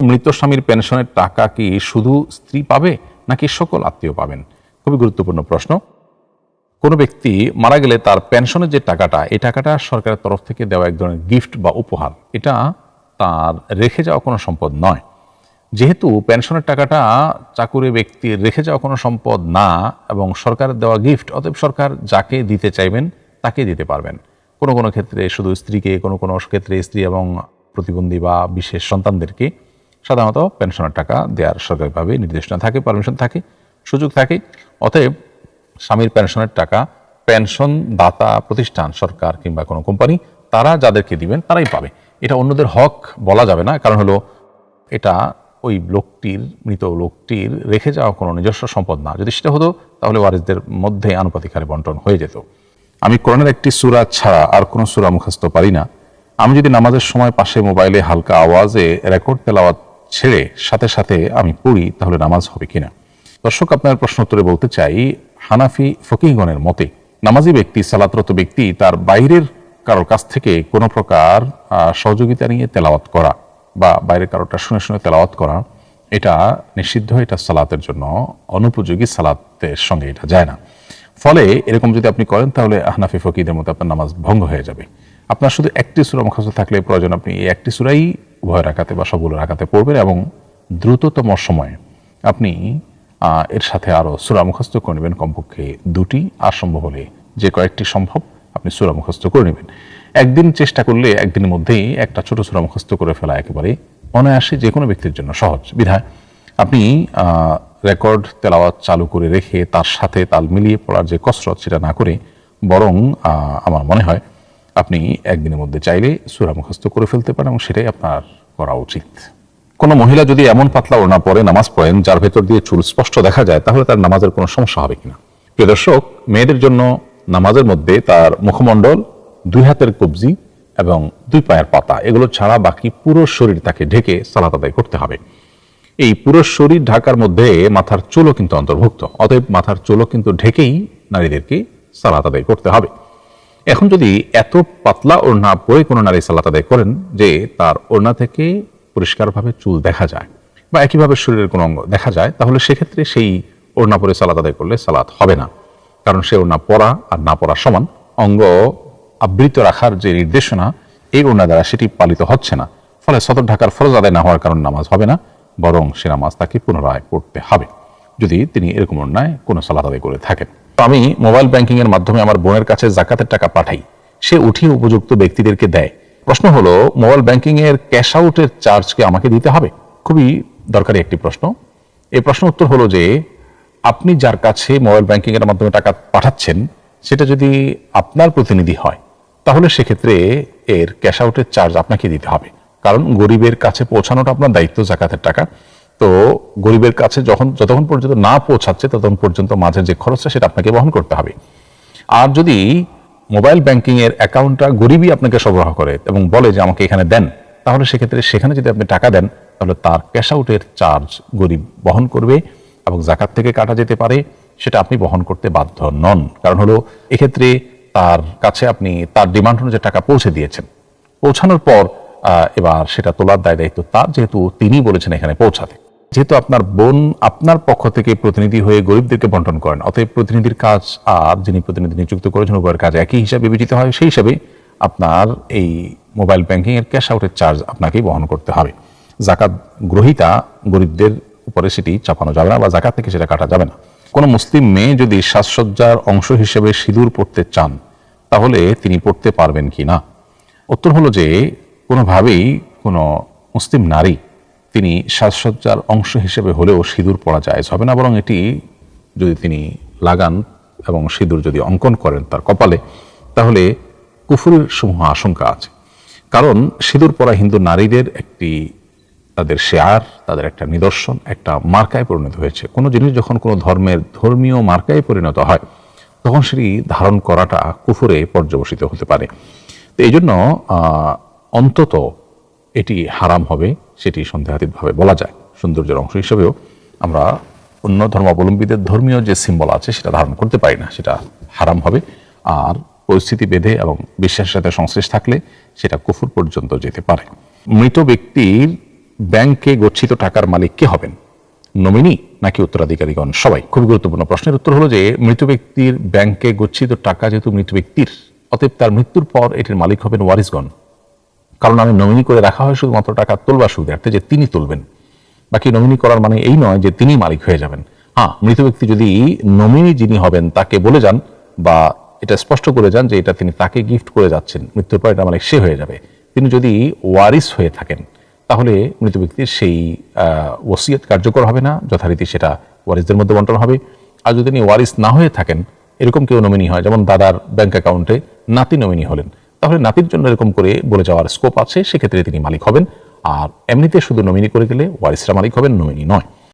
মৃত স্বামীর পেনশনের টাকা কি শুধু স্ত্রী পাবে নাকি সকল আত্মীয় পাবেন? খুবই গুরুত্বপূর্ণ প্রশ্ন। কোনো ব্যক্তি মারা গেলে তার পেনশনের যে টাকাটা, এই টাকাটা সরকারের তরফ থেকে দেওয়া এক ধরনের গিফট বা উপহার। এটা তার রেখে যাওয়া কোনো সম্পদ নয়। যেহেতু পেনশনের টাকাটা চাকুরে ব্যক্তির রেখে যাওয়া কোনো সম্পদ না এবং সরকারের দেওয়া গিফট, অতএব সরকার যাকে দিতে চাইবেন তাকে দিতে পারবেন। কোনো কোনো ক্ষেত্রে শুধু স্ত্রীকে, কোনো কোনো ক্ষেত্রে স্ত্রী এবং প্রতিবন্ধী বা বিশেষ সন্তানদেরকে সাধারণত পেনশনের টাকা দেওয়ার সরকারিভাবে নির্দেশনা থাকে, পারমিশন থাকে, সুযোগ থাকে। অতএব স্বামীর পেনশনের টাকা পেনশন দাতা প্রতিষ্ঠান, সরকার কিংবা কোনো কোম্পানি, তারা যাদেরকে দিবেন তারাই পাবে। এটা অন্যদের হক বলা যাবে না, কারণ হলো এটা ওই লোকটির, মৃত লোকটির রেখে যাওয়া কোনো নিজস্ব সম্পদ না। যদি সেটা হতো তাহলে ওয়ারিসদের মধ্যে আনুপাতিক হারে বন্টন হয়ে যেত। আমি কোরআনের একটি সূরা ছাড়া আর কোনো সূরা মুখস্থ পারি না। আমি যদি নামাজের সময় পাশে মোবাইলে হালকা আওয়াজে রেকর্ড তেলাওয়াত ছেড়ে সাথে সাথে আমি পড়ি, তাহলে নামাজ হবে কিনা? দর্শক, আপনার প্রশ্ন উত্তরে বলতে চাই, হানাফি ফকিহগণের মতে নামাজি ব্যক্তি, সালাতরত ব্যক্তি তার বাইরের কারোর কাছ থেকে কোনো প্রকার সহযোগিতা নিয়ে তেলাওয়াত করা বা বাইরের কারোটা শুনে শুনে তেলাওয়াত করা, এটা নিষিদ্ধ। এটা সালাতের জন্য অনুপযোগী, সালাতের সঙ্গে এটা যায় না। ফলে এরকম যদি আপনি করেন তাহলে হানাফি ফকিহদের মতো আপনার নামাজ ভঙ্গ হয়ে যাবে। আপনার শুধু একটি সূরা মুখস্থ থাকলে প্রয়োজন, আপনি এই একটি সূরাই উভয় রাকাতে বা সবগুলো রাকাতে পড়বেন এবং দ্রুততম সময়ে আপনি এর সাথে আরও সূরা মুখস্থ করে নেবেন, কমপক্ষে দুটি, আর সম্ভব হলে যে কয়েকটি সম্ভব আপনি সূরা মুখস্থ করে নেবেন। একদিন চেষ্টা করলে একদিনের মধ্যেই একটা ছোট সূরা মুখস্থ করে ফেলা একেবারে অনায়াসে যে কোনো ব্যক্তির জন্য সহজ। বিধায় আপনি রেকর্ড তেলাওয়াত চালু করে রেখে তার সাথে তাল মিলিয়ে পড়ার যে কসরত, সেটা না করে বরং আমার মনে হয় আপনি একদিনের মধ্যে চাইলে সূরা মুখস্থ করে ফেলতে পারেন এবং সেটাই আপনার করা উচিত। কোনো মহিলা যদি এমন পাতলা ওড়না পরে নামাজ পড়েন যার ভেতর দিয়ে চুল স্পষ্ট দেখা যায়, তাহলে তার নামাজের কোনো সমস্যা হবে কিনা? প্রিয় দর্শক, মেয়েদের জন্য নামাজের মধ্যে তার মুখমণ্ডল, দুই হাতের কবজি এবং দুই পায়ের পাতা, এগুলো ছাড়া বাকি পুরো শরীর তাকে ঢেকে সালাত আদায় করতে হবে। এই পুরো শরীর ঢাকার মধ্যে মাথার চুলও কিন্তু অন্তর্ভুক্ত। অতএব মাথার চুলও কিন্তু ঢেকেই নারীদেরকে সালাত আদায় করতে হবে। এখন যদি এত পাতলা ওড়না পরে কোনো নারী সালাত আদায় করেন যে তার ওড়না থেকে পরিষ্কারভাবে চুল দেখা যায় বা একইভাবে শরীরের কোনো অঙ্গ দেখা যায়, তাহলে সেক্ষেত্রে সেই ওড়না পরে সালাত আদায় করলে সালাত হবে না। কারণ সে ওড়না পরা আর না পরা সমান। অঙ্গ আবৃত রাখার যে নির্দেশনা এই ওড়না দ্বারা সেটি পালিত হচ্ছে না। ফলে সদর ঢাকার ফরজ আদায় না হওয়ার কারণে নামাজ হবে না, বরং সে নামাজ তাকে পুনরায় পড়তে হবে যদি তিনি এরকম অন্যায় কোনো সালাত আদায় করে থাকেন। তো আমি মোবাইল ব্যাংকিং এর মাধ্যমে আমার বোনের কাছে যাকাতের টাকা পাঠাই, সে উঠিয়ে উপযুক্ত ব্যক্তিদেরকে দেয়। প্রশ্ন হলো, মোবাইল ব্যাংকিং এর ক্যাশ আউটের চার্জ কি আমাকে দিতে হবে? খুবই দরকারি একটি প্রশ্ন। এই প্রশ্ন উত্তর হলো যে, আপনি যার কাছে মোবাইল ব্যাংকিং এর মাধ্যমে টাকা পাঠাচ্ছেন সেটা যদি আপনার প্রতিনিধি হয়, তাহলে সেক্ষেত্রে এর ক্যাশ আউটের চার্জ আপনাকে দিতে হবে। কারণ গরিবের কাছে পৌঁছানোটা আপনার দায়িত্ব, জাকাতের টাকা। তো গরিবের কাছে যতক্ষণ পর্যন্ত না পৌঁছাচ্ছে ততক্ষণ পর্যন্ত মাঝে যে খরচটা সেটা আপনাকে বহন করতে হবে। আর যদি মোবাইল ব্যাংকিং এর অ্যাকাউন্টটা গরিবই আপনাকে সরবরাহ করে এবং বলে যে আমাকে এখানে দেন, তাহলে সেক্ষেত্রে সেখানে যদি আপনি টাকা দেন তাহলে তার ক্যাশ আউটের চার্জ গরিব বহন করবে এবং জাকাত থেকে কাটা যেতে পারে, সেটা আপনি বহন করতে বাধ্য নন। কারণ হলো এক্ষেত্রে তার কাছে আপনি তার ডিমান্ড অনুযায়ী টাকা পৌঁছে দিয়েছেন, পৌঁছানোর পর এবার সেটা তোলার দায়িত্ব তার, যেহেতু তিনি বলেছেন এখানে পৌঁছাতে। যেহেতু আপনার বোন আপনার পক্ষ থেকে প্রতিনিধি হয়ে গরিবদেরকে বন্টন করেন, অতএব প্রতিনিধির কাজ আর যিনি প্রতিনিধি নিযুক্ত করেছেন উভয়ের কাজ একই হিসাবে বিবেচিত হয়। সেই হিসাবে আপনার এই মোবাইল ব্যাংকিং এর ক্যাশ আউটের চার্জ আপনাকেই বহন করতে হবে। জাকাত গ্রহীতা গরিবদের উপরে সেটি চাপানো যাবে না বা জাকাত থেকে সেটা কাটা যাবে না। কোনো মুসলিম মেয়ে যদি সাজসজ্জার অংশ হিসেবে সিঁদুর পড়তে চান, তাহলে তিনি পড়তে পারবেন কি না? উত্তর হলো যে, কোনোভাবেই কোনো মুসলিম নারী তিনি সাজসজ্জার অংশ হিসেবে হলেও সিঁদুর পরা জায়েজ হবে না, বরং এটি যদি তিনি লাগান এবং সিঁদুর যদি অঙ্কন করেন তার কপালে, তাহলে কুফরের সমূহ আশঙ্কা আছে। কারণ সিঁদুর পরা হিন্দু নারীদের একটি তাদের শেয়ার, তাদের একটা নিদর্শন, একটা মার্কায় পরিণত হয়েছে। কোনো জিনিস যখন কোনো ধর্মের ধর্মীয় মার্কায় পরিণত হয় তখন সেটি ধারণ করাটা কুফরে পর্যবসিত হতে পারে। তো এই জন্য অন্তত এটি হারাম হবে, সেটি সন্দেহাতীতভাবে বলা যায়। সৌন্দর্যের অংশ হিসেবেও আমরা অন্য ধর্মাবলম্বীদের ধর্মীয় যে সিম্বল আছে সেটা ধারণ করতে পারি না, সেটা হারাম হবে। আর পরিস্থিতি বেঁধে এবং বিশ্বাসের সাথে সংশ্লিষ্ট থাকলে সেটা কুফর পর্যন্ত যেতে পারে। মৃত ব্যক্তির ব্যাংকে গচ্ছিত টাকার মালিক কে হবেন, নমিনি নাকি উত্তরাধিকারীগণ? সবাই। খুবই গুরুত্বপূর্ণ প্রশ্নের উত্তর হলো যে মৃত ব্যক্তির ব্যাংকে গচ্ছিত টাকা যেহেতু মৃত ব্যক্তির, অতএব তার মৃত্যুর পর এটির মালিক হবেন ওয়ারিসগণ। কারণ আমি নমিনি করে রাখা হয় শুধুমাত্র টাকা তোলবার সুবিধার্থে যে তিনি তুলবেন। বাকি নমিনি করার মানে এই নয় যে তিনি মালিক হয়ে যাবেন। হ্যাঁ, মৃত ব্যক্তি যদি নমিনি যিনি হবেন তাকে বলে যান বা এটা স্পষ্ট করে যান যে এটা তিনি তাকে গিফট করে যাচ্ছেন, মৃত্যুর পর এটা মালিক সে হয়ে যাবে। তিনি যদি ওয়ারিস হয়ে থাকেন তাহলে মৃত ব্যক্তির সেই ওসিয়ত কার্যকর হবে না, যথারীতি সেটা ওয়ারিসদের মধ্যে বন্টন হবে। আর যদি তিনি ওয়ারিস না হয়ে থাকেন, এরকম কেউ নমিনি হয়, যেমন দাদার ব্যাংক অ্যাকাউন্টে নাতি নমিনি হলেন, তাহলে নাতির জন্য এরকম করে বলে যাওয়ার স্কোপ আছে, সেক্ষেত্রে তিনি মালিক হবেন। আর এমনিতে শুধু নমিনি করে গেলে ওয়ারিসরা মালিক হবেন, নমিনি নয়।